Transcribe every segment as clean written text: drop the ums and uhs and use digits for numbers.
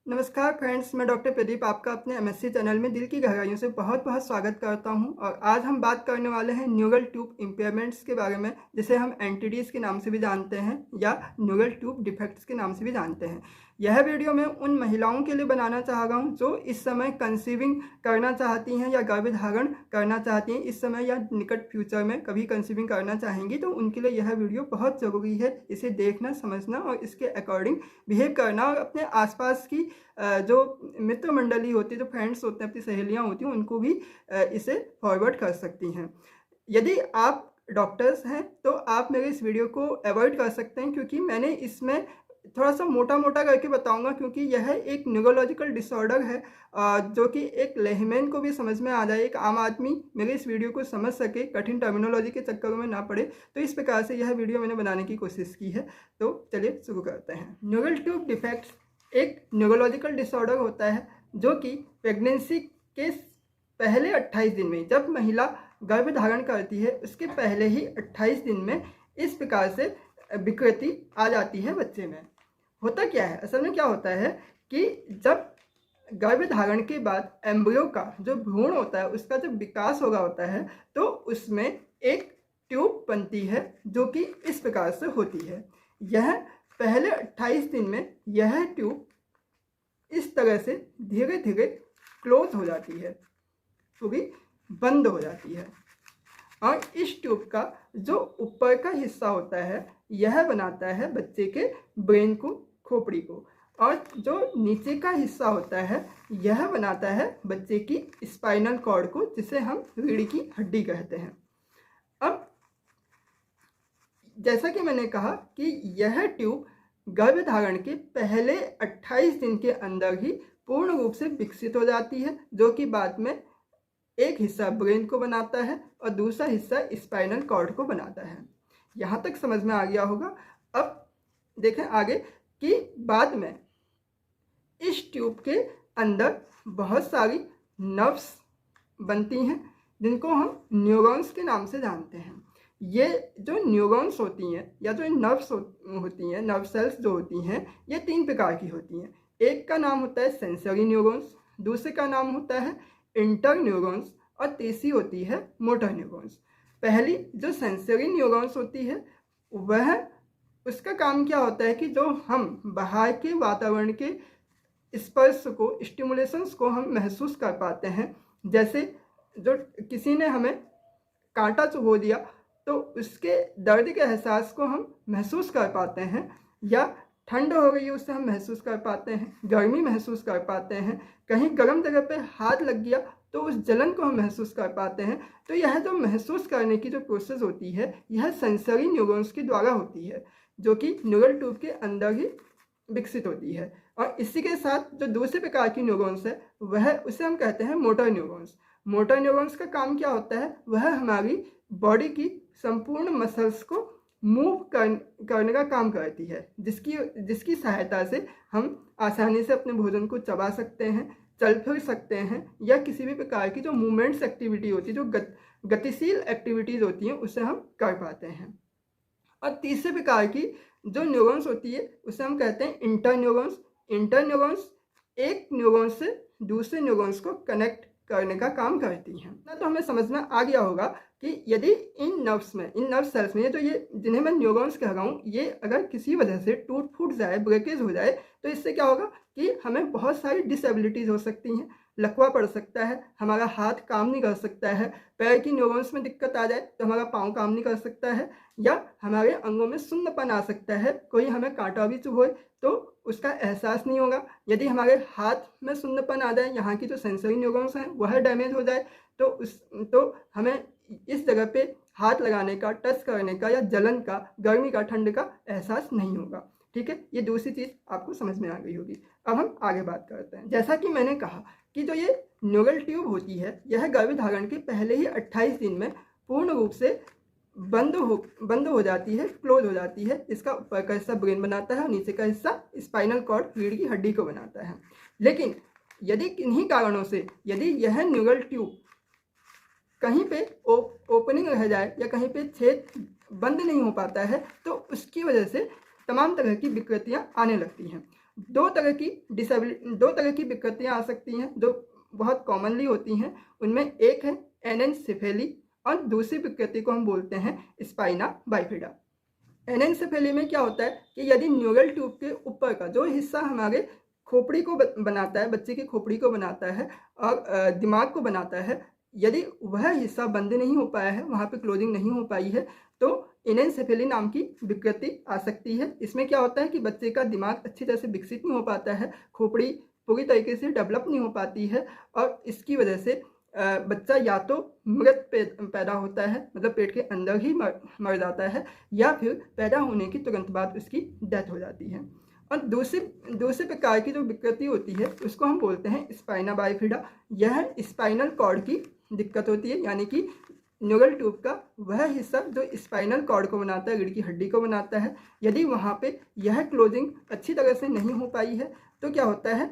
नमस्कार फ्रेंड्स, मैं डॉक्टर प्रदीप आपका अपने एमएससी चैनल में दिल की गहराइयों से बहुत बहुत स्वागत करता हूं। और आज हम बात करने वाले हैं न्यूरल ट्यूब इम्पेयरमेंट्स के बारे में, जिसे हम एनटीडीज़ के नाम से भी जानते हैं या न्यूरल ट्यूब डिफेक्ट्स के नाम से भी जानते हैं। यह वीडियो मैं उन महिलाओं के लिए बनाना चाह रहा हूं जो इस समय कंसीविंग करना चाहती हैं या गर्भधारण करना चाहती हैं। इस समय या निकट फ्यूचर में कभी कंसीविंग करना चाहेंगी तो उनके लिए यह वीडियो बहुत ज़रूरी है। इसे देखना, समझना और इसके अकॉर्डिंग बिहेव करना, और अपने आसपास की जो मित्र मंडली होती है, जो फ्रेंड्स होते हैं, अपनी सहेलियां होती हैं, उनको भी इसे फॉरवर्ड कर सकती हैं। यदि आप डॉक्टर्स हैं तो आप मेरे इस वीडियो को अवॉइड कर सकते हैं, क्योंकि मैंने इसमें थोड़ा सा मोटा मोटा करके बताऊंगा, क्योंकि यह एक न्यूरोलॉजिकल डिसऑर्डर है जो कि एक लेहमैन को भी समझ में आ जाए, एक आम आदमी मेरे इस वीडियो को समझ सके, कठिन टर्मिनोलॉजी के चक्करों में ना पड़े। तो इस प्रकार से यह वीडियो मैंने बनाने की कोशिश की है। तो चलिए शुरू करते हैं। न्यूरल ट्यूब डिफेक्ट्स एक न्यूरोलॉजिकल डिसऑर्डर होता है जो कि प्रेगनेंसी के पहले 28 दिन में, जब महिला गर्भ धारण करती है उसके पहले ही 28 दिन में इस प्रकार से विकृति आ जाती है बच्चे में। होता क्या है, असल में क्या होता है कि जब गर्भ धारण के बाद एम्ब्रियो का जो भ्रूण होता है उसका जब विकास हो रहा होता है तो उसमें एक ट्यूब बनती है जो कि इस प्रकार से होती है। यह पहले 28 दिन में यह ट्यूब इस तरह से धीरे धीरे क्लोज हो जाती है, पूरी बंद हो जाती है। और इस ट्यूब का जो ऊपर का हिस्सा होता है यह बनाता है बच्चे के ब्रेन को, खोपड़ी को, और जो नीचे का हिस्सा होता है यह बनाता है बच्चे की स्पाइनल कॉर्ड को, जिसे हम रीढ़ की हड्डी कहते हैं। अब जैसा कि मैंने कहा कि यह ट्यूब गर्भधारण के पहले 28 दिन के अंदर ही पूर्ण रूप से विकसित हो जाती है, जो कि बाद में एक हिस्सा ब्रेन को बनाता है और दूसरा हिस्सा स्पाइनल कॉर्ड को बनाता है। यहाँ तक समझ में आ गया होगा। अब देखें आगे कि बाद में इस ट्यूब के अंदर बहुत सारी नर्व्स बनती हैं जिनको हम न्यूरॉन्स के नाम से जानते हैं। ये जो न्यूरॉन्स होती हैं या जो नर्व्स होती हैं, नर्व सेल्स जो होती हैं, ये 3 प्रकार की होती हैं। एक का नाम होता है सेंसरी न्यूरॉन्स, दूसरे का नाम होता है इंटर न्यूरॉन्स और तीसरी होती है मोटर न्यूरॉन्स। पहली जो सेंसरी न्यूरॉन्स होती है वह, उसका काम क्या होता है कि जो हम बाहर के वातावरण के स्पर्श को, स्टिमुलेशंस को हम महसूस कर पाते हैं। जैसे जो किसी ने हमें कांटा चुभो दिया तो उसके दर्द के एहसास को हम महसूस कर पाते हैं, या ठंड हो गई है उससे हम महसूस कर पाते हैं, गर्मी महसूस कर पाते हैं, कहीं गर्म जगह पे हाथ लग गया तो उस जलन को हम महसूस कर पाते हैं। तो यह जो महसूस करने की जो प्रोसेस होती है यह सेंसरी न्यूरॉन्स के द्वारा होती है, जो कि न्यूरल ट्यूब के अंदर ही विकसित होती है। और इसी के साथ जो दूसरे प्रकार की न्यूरॉन्स है वह, उसे हम कहते हैं मोटर न्यूरॉन्स। मोटर न्यूरॉन्स का काम क्या होता है, वह हमारी बॉडी की संपूर्ण मसल्स को मूव करने का काम करती है, जिसकी सहायता से हम आसानी से अपने भोजन को चबा सकते हैं, चल फिर सकते हैं, या किसी भी प्रकार की जो मूवमेंट्स एक्टिविटी होती है, जो गतिशील एक्टिविटीज़ होती हैं, उसे हम कर पाते हैं। और तीसरे प्रकार की जो न्यूरॉन्स होती है उसे हम कहते हैं इंटर न्यूरॉन्स। इंटर न्यूरॉन्स एक न्यूरॉन्स से दूसरे न्यूरॉन्स को कनेक्ट करने का काम करती हैं। ना तो हमें समझ में आ गया होगा कि यदि इन नर्व्स में, इन नर्व सेल्स में, ये जिन्हें मैं न्यूरॉन्स कह रहा हूँ, ये अगर किसी वजह से टूट फूट जाए, ब्रेकेज हो जाए, तो इससे क्या होगा कि हमें बहुत सारी डिसेबिलिटीज़ हो सकती हैं। लकवा पड़ सकता है, हमारा हाथ काम नहीं कर सकता है, पैर की न्यूरॉन्स में दिक्कत आ जाए तो हमारा पाँव काम नहीं कर सकता है, या हमारे अंगों में सुन्नपन आ सकता है, कोई हमें कांटा भी चुभोए तो उसका एहसास नहीं होगा। यदि हमारे हाथ में सुन्नपन आ जाए, यहाँ की जो सेंसरी न्यूरॉन्स हैं वह डैमेज हो जाए, तो हमें इस जगह पे हाथ लगाने का, टच करने का, या जलन का, गर्मी का, ठंड का एहसास नहीं होगा। ठीक है, ये दूसरी चीज़ आपको समझ में आ गई होगी। अब हम आगे बात करते हैं। जैसा कि मैंने कहा कि जो ये न्यूरल ट्यूब होती है यह गर्भधारण के पहले ही 28 दिन में पूर्ण रूप से बंद हो जाती है, क्लोज हो जाती है। इसका ऊपर का हिस्सा ब्रेन बनाता है और नीचे का हिस्सा स्पाइनल कॉर्ड, रीढ़ की हड्डी को बनाता है। लेकिन यदि किन्हीं कारणों से यदि यह न्यूरल ट्यूब कहीं पे ओपनिंग रह जाए या कहीं पे छेद बंद नहीं हो पाता है तो उसकी वजह से तमाम तरह की विकृतियां आने लगती हैं। दो तरह की विकृतियाँ आ सकती हैं जो बहुत कॉमनली होती हैं। उनमें एक है एनेनसेफेली और दूसरी विकृति को हम बोलते हैं स्पाइना बाइफिडा। एनेनसेफेली में क्या होता है कि यदि न्यूरल ट्यूब के ऊपर का जो हिस्सा हमारे खोपड़ी को बनाता है, बच्चे की खोपड़ी को बनाता है और दिमाग को बनाता है, यदि वह हिस्सा बंद नहीं हो पाया है, वहाँ पे क्लोजिंग नहीं हो पाई है, तो एनेनसेफेली नाम की विकृति आ सकती है। इसमें क्या होता है कि बच्चे का दिमाग अच्छी तरह से विकसित नहीं हो पाता है, खोपड़ी पूरी तरीके से डेवलप नहीं हो पाती है और इसकी वजह से बच्चा या तो मृत पैदा होता है, मतलब पेट के अंदर ही मर जाता है, या फिर पैदा होने की तुरंत बाद उसकी डेथ हो जाती है। और दूसरे प्रकार की जो विकृति होती है उसको हम बोलते हैं स्पाइना बाइफिडा। यह स्पाइनल कॉर्ड की दिक्कत होती है, यानी कि न्यूरल ट्यूब का वह हिस्सा जो स्पाइनल कॉर्ड को बनाता है, रीढ़ की हड्डी को बनाता है, यदि वहाँ पे यह क्लोजिंग अच्छी तरह से नहीं हो पाई है तो क्या होता है,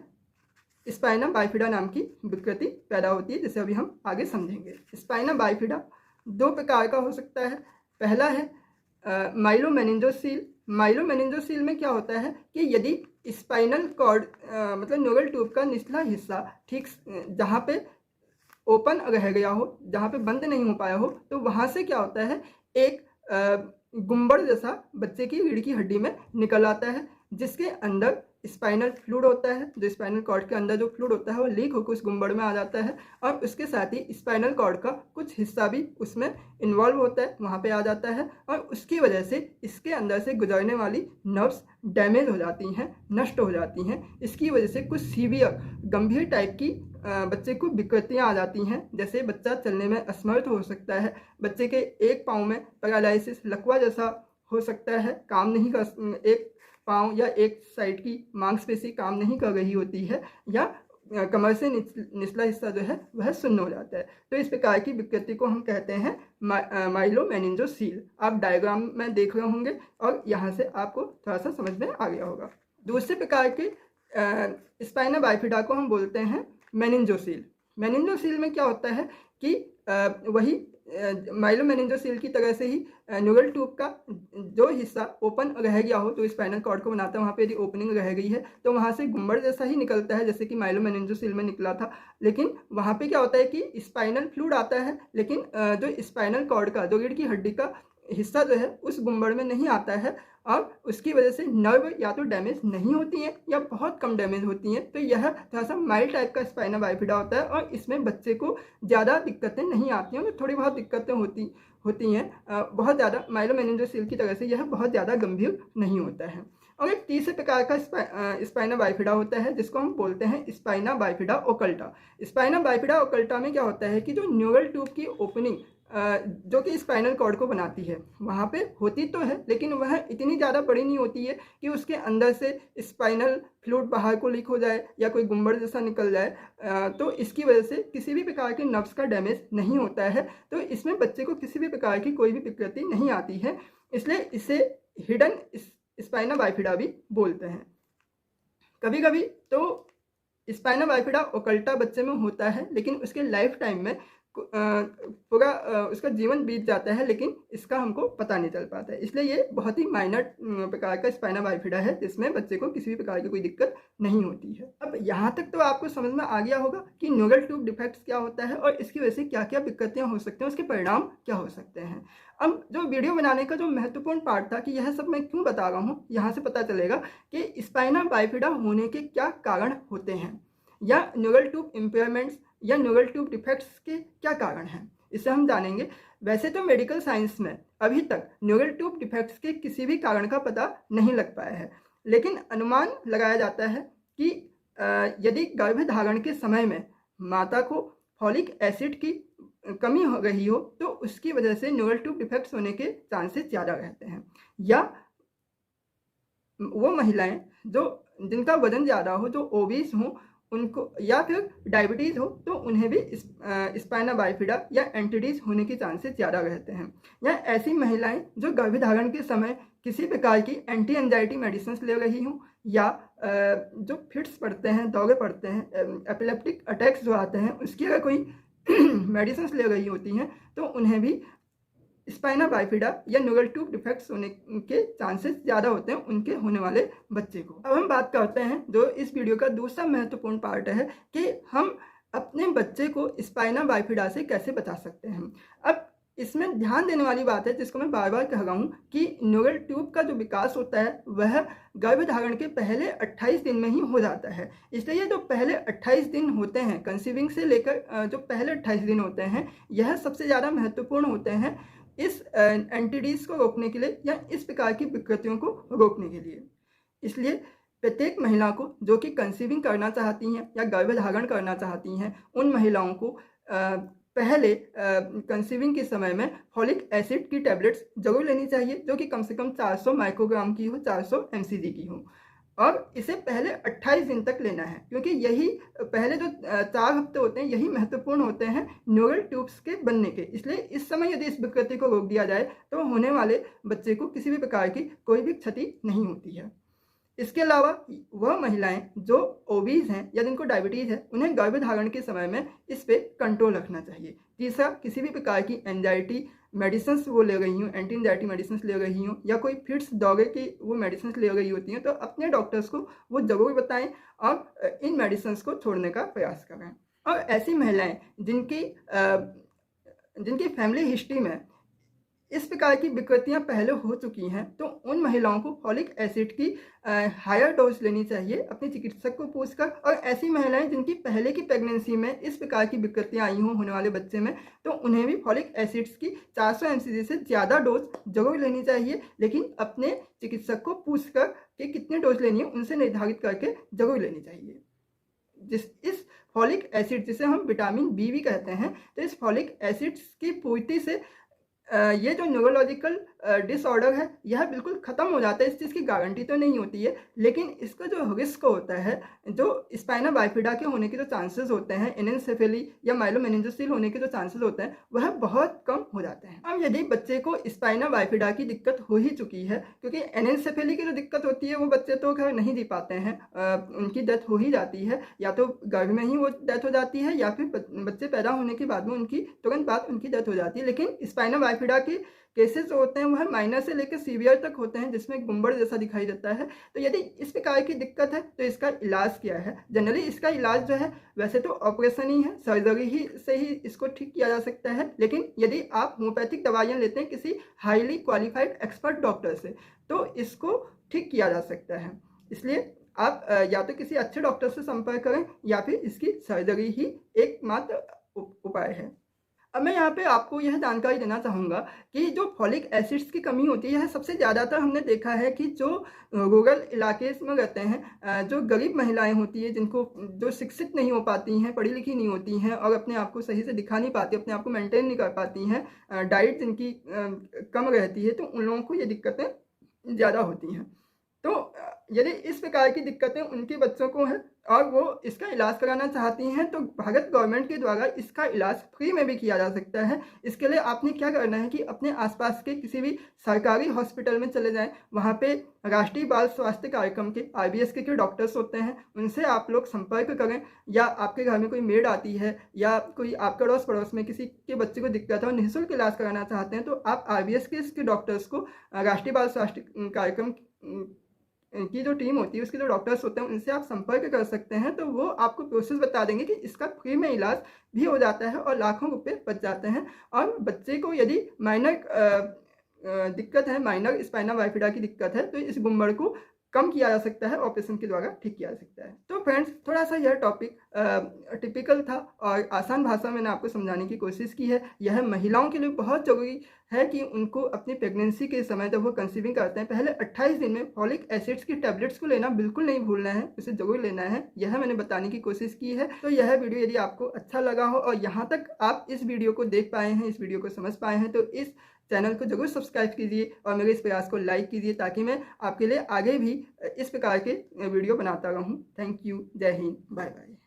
स्पाइना बाइफिडा नाम की विकृति पैदा होती है, जिसे अभी हम आगे समझेंगे। स्पाइना बाइफिडा दो प्रकार का हो सकता है। पहला है माइलोमेनिंजोसील। माइलोमेनिंजोसील में क्या होता है कि यदि स्पाइनल कॉर्ड मतलब न्यूरल ट्यूब का निचला हिस्सा ठीक जहाँ पे ओपन रह गया हो, जहाँ पे बंद नहीं हो पाया हो, तो वहाँ से क्या होता है, एक गुंबद जैसा बच्चे की रीढ़ की हड्डी में निकल आता है, जिसके अंदर स्पाइनल फ्लूइड होता है। जो स्पाइनल कॉर्ड के अंदर जो फ्लूइड होता है वो लीक होकर उस गुंबद में आ जाता है और उसके साथ ही स्पाइनल कॉर्ड का कुछ हिस्सा भी उसमें इन्वॉल्व होता है, वहाँ पे आ जाता है, और उसकी वजह से इसके अंदर से गुजरने वाली नर्व्स डैमेज हो जाती हैं, नष्ट हो जाती हैं। इसकी वजह से कुछ सीवियर गंभीर टाइप की बच्चे को विकृतियाँ आ जाती हैं, जैसे बच्चा चलने में असमर्थ हो सकता है, बच्चे के एक पाँव में पैरालिसिस, लकवा जैसा हो सकता है, काम नहीं कर, एक पाँव या एक साइड की मांसपेशी काम नहीं कर रही होती है, या कमर से निचला हिस्सा जो है वह सुन्न हो जाता है। तो इस प्रकार की विकृति को हम कहते हैं माइलोमेनिंजोसील। आप डायग्राम में देख रहे होंगे और यहाँ से आपको थोड़ा सा समझ में आ गया होगा। दूसरे प्रकार के स्पाइना बाइफिडा को हम बोलते हैं मेनिंजोसील। मेनिंजोसील में क्या होता है कि वही माइलोमेनिंजोसील की तरह से ही न्यूरल ट्यूब का जो हिस्सा ओपन रह गया हो, तो स्पाइनल कॉर्ड को बनाता है, वहाँ पे यदि ओपनिंग रह गई है तो वहाँ से गुंबद जैसा ही निकलता है, जैसे कि माइलोमेनिंजोसील में निकला था। लेकिन वहाँ पे क्या होता है कि स्पाइनल फ्लूइड आता है, लेकिन जो स्पाइनल कॉर्ड का, जो रीढ़ की हड्डी का हिस्सा जो है उस गुंबद में नहीं आता है, और उसकी वजह से नर्व या तो डैमेज नहीं होती हैं या बहुत कम डैमेज होती हैं। तो यह थोड़ा सा माइल्ड टाइप का स्पाइना बाइफिडा होता है और इसमें बच्चे को ज़्यादा दिक्कतें नहीं आती हैं, थोड़ी बहुत दिक्कतें होती हैं, बहुत ज़्यादा माइलोमेनिंजोसील की तरह से यह बहुत ज़्यादा गंभीर नहीं होता है। और एक तीसरे प्रकार का स्पाइना बाइफिडा होता है जिसको हम बोलते हैं spina bifida occulta. Spina bifida occulta में क्या होता है कि जो न्यूरल ट्यूब की ओपनिंग जो कि स्पाइनल कॉर्ड को बनाती है, वहाँ पे होती तो है, लेकिन वह इतनी ज़्यादा बड़ी नहीं होती है कि उसके अंदर से स्पाइनल फ्लूइड बाहर को लीक हो जाए या कोई गुंबद जैसा निकल जाए। तो इसकी वजह से किसी भी प्रकार के नर्व्स का डैमेज नहीं होता है, तो इसमें बच्चे को किसी भी प्रकार की कोई भी विकृति नहीं आती है, इसलिए इसे हिडन स्पाइना बाइफिडा भी बोलते हैं। कभी कभी तो स्पाइना बाइफिडा ओकल्टा बच्चे में होता है, लेकिन उसके लाइफ टाइम में पूरा उसका जीवन बीत जाता है, लेकिन इसका हमको पता नहीं चल पाता है। इसलिए ये बहुत ही माइनर प्रकार का स्पाइना बाइफिडा है जिसमें बच्चे को किसी भी प्रकार की कोई दिक्कत नहीं होती है। अब यहाँ तक तो आपको समझ में आ गया होगा कि न्यूरल ट्यूब डिफेक्ट्स क्या होता है और इसकी वजह से क्या क्या विकृतियाँ हो सकती हैं, उसके परिणाम क्या हो सकते हैं। अब जो वीडियो बनाने का जो महत्वपूर्ण पार्ट था कि यह सब मैं क्यों बता रहा हूँ, यहाँ से पता चलेगा कि स्पाइना बाइफिडा होने के क्या कारण होते हैं, या न्यूरल ट्यूब इम्पेयरमेंट्स या न्यूरल ट्यूब डिफेक्ट्स के क्या कारण हैं, इसे हम जानेंगे। वैसे तो मेडिकल साइंस में अभी तक न्यूरल ट्यूब डिफेक्ट्स के किसी भी कारण का पता नहीं लग पाया है, लेकिन अनुमान लगाया जाता है कि यदि गर्भधारण के समय में माता को फॉलिक एसिड की कमी हो रही हो तो उसकी वजह से न्यूरल ट्यूब डिफेक्ट्स होने के चांसेस ज़्यादा रहते हैं, या वो महिलाएं जिनका वजन ज़्यादा हो, जो ओबीस हो उनको, या फिर डायबिटीज़ हो तो उन्हें भी स्पाइना बाइफिडा या एंटीडीज होने के चांसेस ज़्यादा रहते हैं। या ऐसी महिलाएं जो गर्भधारण के समय किसी प्रकार की एंटी एंजाइटी मेडिसिन ले रही हों, या जो फिट्स पड़ते हैं, दौरे पड़ते हैं, एपिलेप्टिक अटैक्स जो आते हैं, उसकी अगर कोई मेडिसिन ले रही होती हैं तो उन्हें भी स्पाइना बाइफिडा या न्यूरल ट्यूब डिफेक्ट्स होने के चांसेस ज़्यादा होते हैं उनके होने वाले बच्चे को। अब हम बात करते हैं जो इस वीडियो का दूसरा महत्वपूर्ण पार्ट है कि हम अपने बच्चे को स्पाइना बाइफिडा से कैसे बचा सकते हैं। अब इसमें ध्यान देने वाली बात है जिसको मैं बार बार कह रहा हूँ कि न्यूरल ट्यूब का जो विकास होता है वह गर्भधारण के पहले 28 दिन में ही हो जाता है। इसलिए जो पहले 28 दिन होते हैं कंसीविंग से लेकर जो पहले 28 दिन होते हैं यह सबसे ज़्यादा महत्वपूर्ण होते हैं इस एंटीडीज को रोकने के लिए या इस प्रकार की विकृतियों को रोकने के लिए। इसलिए प्रत्येक महिला को जो कि कंसीविंग करना चाहती हैं या गर्भधारण करना चाहती हैं उन महिलाओं को पहले कंसीविंग के समय में फॉलिक एसिड की टैबलेट्स जरूर लेनी चाहिए जो कि कम से कम 400 माइक्रोग्राम की हो, 400 mcg की हो, और इसे पहले 28 दिन तक लेना है क्योंकि यही पहले जो 4 हफ्ते होते हैं यही महत्वपूर्ण होते हैं न्यूरल ट्यूब्स के बनने के। इसलिए इस समय यदि इस विकृति को रोक दिया जाए तो होने वाले बच्चे को किसी भी प्रकार की कोई भी क्षति नहीं होती है। इसके अलावा वह महिलाएं जो ओबीज हैं या जिनको डायबिटीज़ है उन्हें गर्भधारण के समय में इस पे कंट्रोल रखना चाहिए। तीसरा, किसी भी प्रकार की एंजाइटी मेडिसिन वो ले रही हूँ, एंटी एंजाइटी मेडिसिन ले रही हूँ या कोई फिट्स दौरे की वो मेडिसिन ले रही होती हैं तो अपने डॉक्टर्स को वो ज़रूर बताएं और इन मेडिसिन को छोड़ने का प्रयास करें। और ऐसी महिलाएं जिनकी फैमिली हिस्ट्री में इस प्रकार की विकृतियां पहले हो चुकी हैं तो उन महिलाओं को फॉलिक एसिड की हायर डोज लेनी चाहिए अपने चिकित्सक को पूछकर। और ऐसी महिलाएं जिनकी पहले की प्रेगनेंसी में इस प्रकार की विकृतियां आई हों होने वाले बच्चे में तो उन्हें भी फॉलिक एसिड्स की 400 mcg से ज़्यादा डोज जरूर लेनी चाहिए, लेकिन अपने चिकित्सक को पूछकर कि कितनी डोज लेनी है उनसे निर्धारित करके जरूर लेनी चाहिए। इस फॉलिक एसिड जिसे हम विटामिन बी भी कहते हैं तो इस फॉलिक एसिड्स की पूर्ति से ये जो न्यूरोलॉजिकल डिसऑर्डर है यह बिल्कुल ख़त्म हो जाता है। इस चीज़ की गारंटी तो नहीं होती है लेकिन इसका जो रिस्क होता है, जो स्पाइना बाइफिडा के होने के जो चांसेस होते हैं, एनेन्सेफेली या माइलोमेनिंजोसिल होने के जो चांसेस होते हैं वह बहुत कम हो जाते हैं। अब यदि बच्चे को स्पाइना बाइफिडा की दिक्कत हो ही चुकी है, क्योंकि एनेन्सेफेली की जो दिक्कत होती है वो बच्चे तो घर नहीं जी पाते हैं, उनकी डेथ हो ही जाती है, या तो गर्भ में ही वो डेथ हो जाती है या फिर बच्चे पैदा होने के बाद में उनकी तुरंत बाद उनकी डेथ हो जाती है। लेकिन स्पाइना बाइफिडा के केसेस जो होते हैं वह माइनर से लेकर सीवियर तक होते हैं जिसमें गुंबद जैसा दिखाई देता है। तो यदि इस प्रकार की दिक्कत है तो इसका इलाज क्या है? जनरली इसका इलाज जो है वैसे तो ऑपरेशन ही है, सर्जरी ही से ही इसको ठीक किया जा सकता है, लेकिन यदि आप होम्योपैथिक दवाइयाँ लेते हैं किसी हाईली क्वालिफाइड एक्सपर्ट डॉक्टर से तो इसको ठीक किया जा सकता है। इसलिए आप या तो किसी अच्छे डॉक्टर से संपर्क करें या फिर इसकी सर्जरी ही एकमात्र उपाय है। अब मैं यहाँ पे आपको यह जानकारी देना चाहूँगा कि जो फॉलिक एसिड्स की कमी होती है यह सबसे ज़्यादातर हमने देखा है कि जो रूरल इलाके में रहते हैं, जो गरीब महिलाएं होती है जिनको जो शिक्षित नहीं हो पाती हैं, पढ़ी लिखी नहीं होती हैं और अपने आप को सही से दिखा नहीं पाती, अपने आप को मेंटेन नहीं कर पाती हैं, डाइट जिनकी कम रहती है, तो उन लोगों को ये दिक्कतें ज़्यादा होती हैं। तो यदि इस प्रकार की दिक्कतें उनके बच्चों को हैं और वो इसका इलाज कराना चाहती हैं तो भारत गवर्नमेंट के द्वारा इसका इलाज फ्री में भी किया जा सकता है। इसके लिए आपने क्या करना है कि अपने आसपास के किसी भी सरकारी हॉस्पिटल में चले जाएं, वहाँ पे राष्ट्रीय बाल स्वास्थ्य कार्यक्रम के RBS के डॉक्टर्स होते हैं, उनसे आप लोग संपर्क करें, या आपके घर में कोई मेड आती है या कोई आपके अड़ोस पड़ोस में किसी के बच्चे को दिक्कत है और निःशुल्क इलाज कराना चाहते हैं तो आप RBS के डॉक्टर्स को, राष्ट्रीय बाल स्वास्थ्य कार्यक्रम की जो टीम होती है उसके जो डॉक्टर्स होते हैं उनसे आप संपर्क कर सकते हैं। तो वो आपको प्रोसेस बता देंगे कि इसका फ्री में इलाज भी हो जाता है और लाखों रुपए बच जाते हैं। और बच्चे को यदि माइनर दिक्कत है, माइनर स्पाइना बाइफिडा की दिक्कत है, तो इस गुंबद को कम किया जा सकता है, ऑपरेशन के द्वारा ठीक किया जा सकता है। तो फ्रेंड्स, थोड़ा सा यह टॉपिक टिपिकल था और आसान भाषा में मैंने आपको समझाने की कोशिश की है। यह महिलाओं के लिए बहुत ज़रूरी है कि उनको अपनी प्रेगनेंसी के समय जब वो कंसीविंग करते हैं पहले 28 दिन में फॉलिक एसिड्स की टैबलेट्स को लेना बिल्कुल नहीं भूलना है, उसे जरूर लेना है। यह मैंने बताने की कोशिश की है। तो यह वीडियो यदि आपको अच्छा लगा हो और यहाँ तक आप इस वीडियो को देख पाए हैं, इस वीडियो को समझ पाए हैं, तो इस चैनल को जरूर सब्सक्राइब कीजिए और मेरे इस प्रयास को लाइक कीजिए ताकि मैं आपके लिए आगे भी इस प्रकार के वीडियो बनाता रहूं। Thank you. जय हिंद। Bye bye.